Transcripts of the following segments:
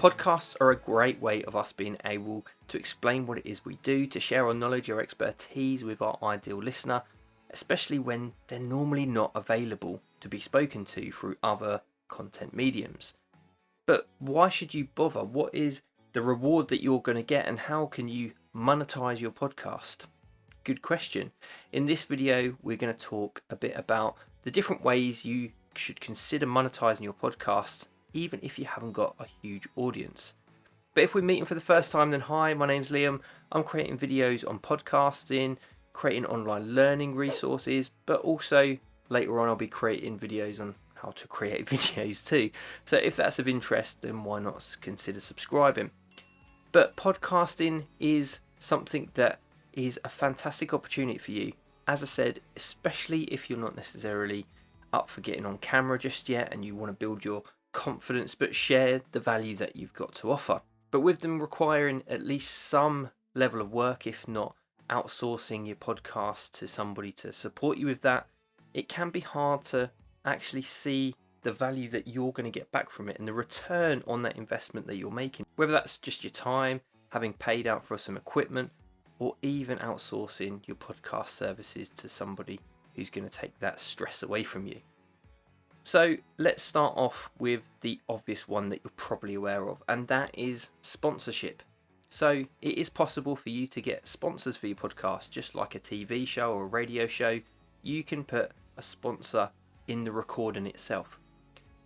Podcasts are a great way of us being able to explain what it is we do, to share our knowledge or expertise with our ideal listener, especially when they're normally not available to be spoken to through other content mediums. But why should you bother? What is the reward that you're going to get, and how can you monetize your podcast? Good question. In this video, we're going to talk a bit about the different ways you should consider monetizing your podcast, even if you haven't got a huge audience. But if we're meeting for the first time, then hi, my name's Liam. I'm creating videos on podcasting, creating online learning resources, but also later on I'll be creating videos on how to create videos too. So if that's of interest, then why not consider subscribing? But podcasting is something that is a fantastic opportunity for you. As I said, especially if you're not necessarily up for getting on camera just yet and you want to build your confidence but share the value that you've got to offer. But with them requiring at least some level of work, if not outsourcing your podcast to somebody to support you with that, it can be hard to actually see the value that you're going to get back from it and the return on that investment that you're making, whether that's just your time, having paid out for some equipment, or even outsourcing your podcast services to somebody who's going to take that stress away from you. So let's start off with the obvious one that you're probably aware of, and that is sponsorship. So it is possible for you to get sponsors for your podcast, just like a TV show or a radio show. You can put a sponsor in the recording itself.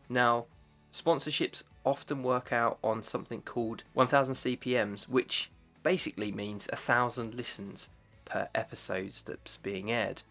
Now, sponsorships often work out on something called 1000 CPMs, which basically means 1,000 listens per episode that's being aired.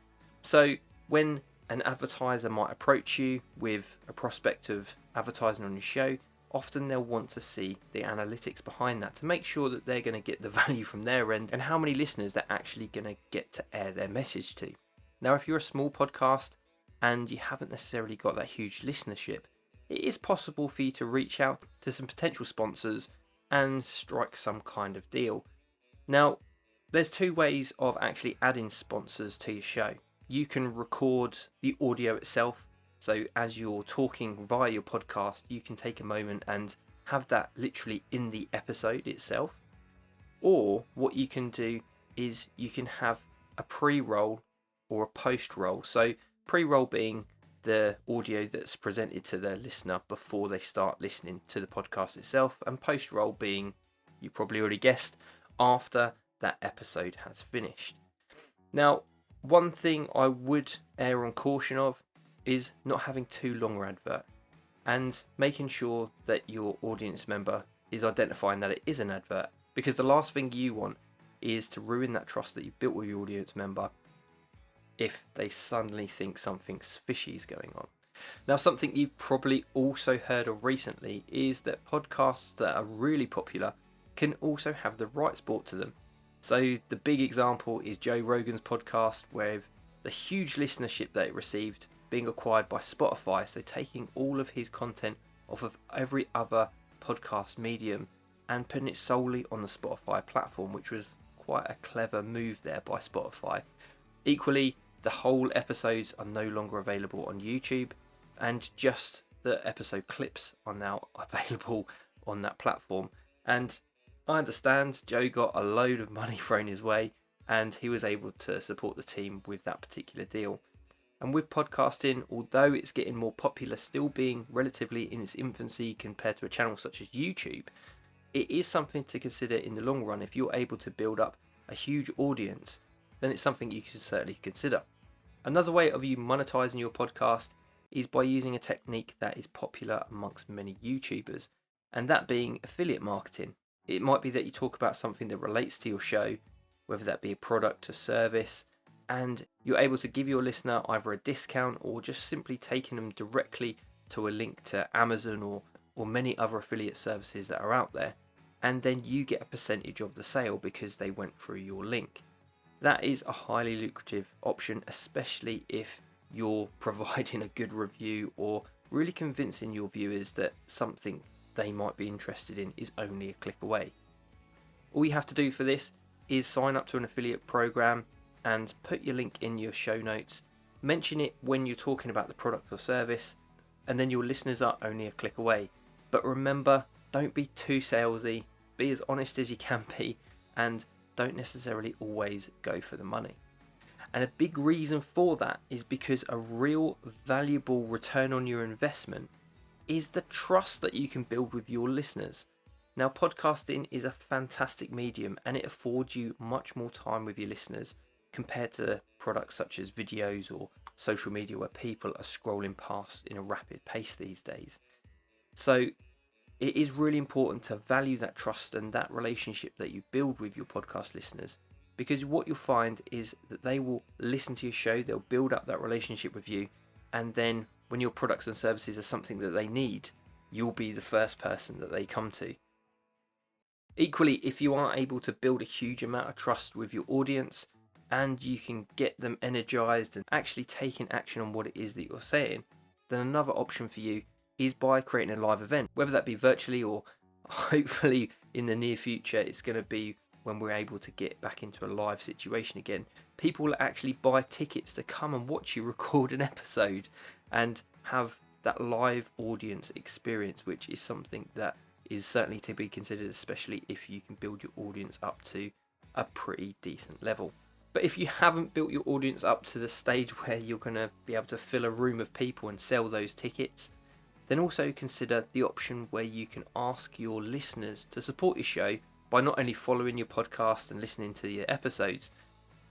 So when an advertiser might approach you with a prospect of advertising on your show, often they'll want to see the analytics behind that to make sure that they're going to get the value from their end and how many listeners they're actually going to get to air their message to. Now, if you're a small podcast and you haven't necessarily got that huge listenership, it is possible for you to reach out to some potential sponsors and strike some kind of deal. Now, there's two ways of actually adding sponsors to your show. You can record the audio itself. So as you're talking via your podcast, you can take a moment and have that literally in the episode itself. Or what you can do is you can have a pre-roll or a post-roll. So pre-roll being the audio that's presented to the listener before they start listening to the podcast itself, and post-roll being, you probably already guessed, after that episode has finished. Now, one thing I would err on caution of is not having too long an advert and making sure that your audience member is identifying that it is an advert, because the last thing you want is to ruin that trust that you've built with your audience member if they suddenly think something fishy is going on. Now, something you've probably also heard of recently is that podcasts that are really popular can also have the rights bought to them. So the big example is Joe Rogan's podcast, with the huge listenership that it received being acquired by Spotify, so taking all of his content off of every other podcast medium and putting it solely on the Spotify platform, which was quite a clever move there by Spotify. Equally, the whole episodes are no longer available on YouTube, and just the episode clips are now available on that platform. And I understand Joe got a load of money thrown his way and he was able to support the team with that particular deal. And with podcasting, although it's getting more popular, still being relatively in its infancy compared to a channel such as YouTube, it is something to consider in the long run. If you're able to build up a huge audience, then it's something you can certainly consider. Another way of you monetizing your podcast is by using a technique that is popular amongst many YouTubers, and that being affiliate marketing. It might be that you talk about something that relates to your show, whether that be a product or service, and you're able to give your listener either a discount or just simply taking them directly to a link to Amazon or many other affiliate services that are out there, and then you get a percentage of the sale because they went through your link. That is a highly lucrative option, especially if you're providing a good review or really convincing your viewers that something they might be interested in is only a click away. All you have to do for this is sign up to an affiliate program and put your link in your show notes, mention it when you're talking about the product or service, and then your listeners are only a click away. But remember, don't be too salesy, be as honest as you can be, and don't necessarily always go for the money. And a big reason for that is because a real valuable return on your investment is the trust that you can build with your listeners. Now, podcasting is a fantastic medium and it affords you much more time with your listeners compared to products such as videos or social media where people are scrolling past in a rapid pace these days. So it is really important to value that trust and that relationship that you build with your podcast listeners, because what you'll find is that they will listen to your show, they'll build up that relationship with you, and then when your products and services are something that they need, you'll be the first person that they come to. Equally, if you are able to build a huge amount of trust with your audience and you can get them energized and actually taking action on what it is that you're saying, then another option for you is by creating a live event, whether that be virtually or hopefully in the near future it's going to be when we're able to get back into a live situation again. People will actually buy tickets to come and watch you record an episode and have that live audience experience, which is something that is certainly to be considered, especially if you can build your audience up to a pretty decent level. But if you haven't built your audience up to the stage where you're going to be able to fill a room of people and sell those tickets, then also consider the option where you can ask your listeners to support your show by not only following your podcast and listening to your episodes,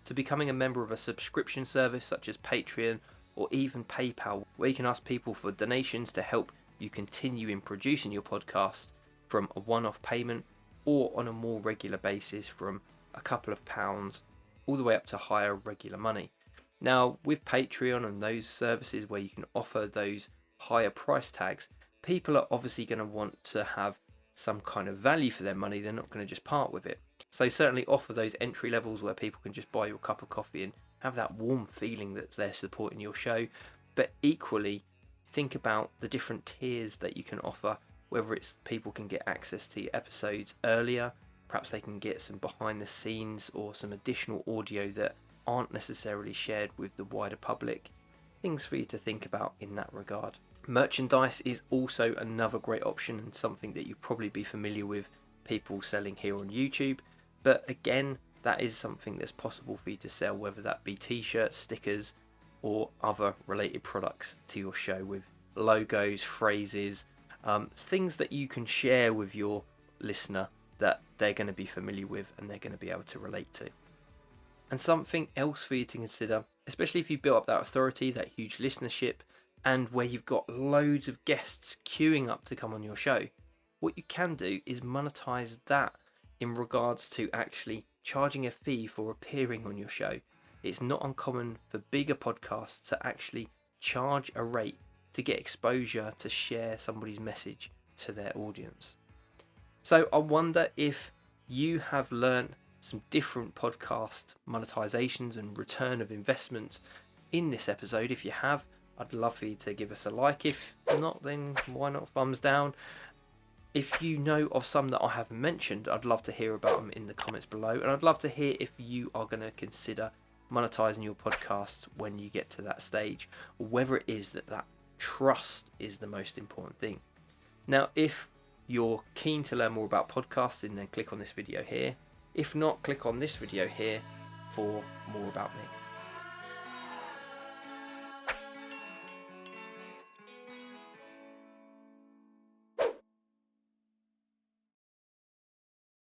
to becoming a member of a subscription service such as Patreon or even PayPal, where you can ask people for donations to help you continue in producing your podcast from a one-off payment or on a more regular basis from a couple of pounds all the way up to higher regular money. Now, with Patreon and those services where you can offer those higher price tags, people are obviously going to want to have some kind of value for their money. They're not going to just part with it. So certainly offer those entry levels where people can just buy you a cup of coffee and have that warm feeling that they're supporting your show. But equally, think about the different tiers that you can offer, whether it's people can get access to your episodes earlier, perhaps they can get some behind the scenes or some additional audio that aren't necessarily shared with the wider public. Things for you to think about in that regard. Merchandise is also another great option and something that you'll probably be familiar with people selling here on YouTube. But again, that is something that's possible for you to sell, whether that be t-shirts, stickers, or other related products to your show with logos, phrases, things that you can share with your listener that they're going to be familiar with and they're going to be able to relate to. And something else for you to consider, especially if you built up that authority, that huge listenership, and where you've got loads of guests queuing up to come on your show, what you can do is monetize that in regards to actually charging a fee for appearing on your show. It's not uncommon for bigger podcasts to actually charge a rate to get exposure to share somebody's message to their audience. So I wonder if you have learned some different podcast monetizations and return of investment in this episode. If you have, I'd love for you to give us a like. If not, then why not thumbs down? If you know of some that I haven't mentioned, I'd love to hear about them in the comments below. And I'd love to hear if you are going to consider monetizing your podcast when you get to that stage, or whether it is that trust is the most important thing. Now, if you're keen to learn more about podcasting, then click on this video here. If not, click on this video here for more about me.